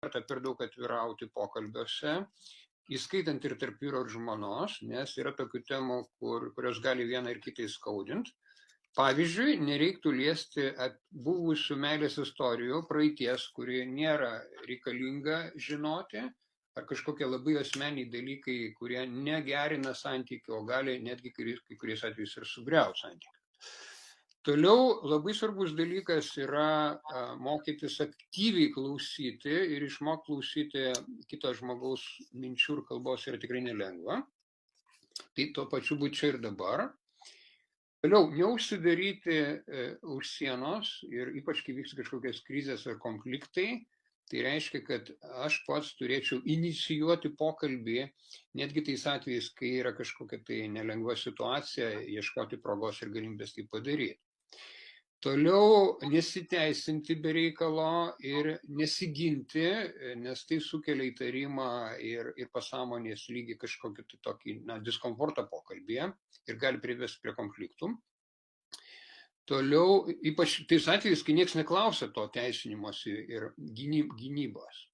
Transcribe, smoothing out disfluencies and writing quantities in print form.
verta per daug atvirauti pokalbiuose, įskaitant ir tarp vyro ir žmonos, nes yra tokių temų, kurios gali vieną ir kitą įskaudinti. Pavyzdžiui, nereiktų liesti buvusių meilės istorijų, praeities, kuri nėra reikalinga žinoti, ar kažkokie labai asmeniai dalykai, kurie negerina santykių, o gali netgi kai kuriais atvejais ir sugriauti santykių. Toliau labai svarbus dalykas yra mokytis aktyviai klausyti ir išmokti klausyti kito žmogaus minčių ir kalbos yra tikrai nelengva. Tai tuo pačiu būti čia ir dabar. Toliau, neužsidaryti už sienos ir ypač kai vyksta kažkokios krizės ar konfliktai, tai reiškia, kad aš pats turėčiau inicijuoti pokalbį, netgi tais atvejais, kai yra kažkokia tai nelengva situacija, ieškoti progos ir galimybės tai padaryti. Toliau nesiteisinti be reikalo ir nesiginti, nes tai sukelia įtarimą ir pasąmonės lygį kažkokį tokį diskomfortą pokalbėje ir gali privesti prie konfliktų. Toliau, ypač tais atvejais, kai niekas neklausia to teisinimosi ir gynybos.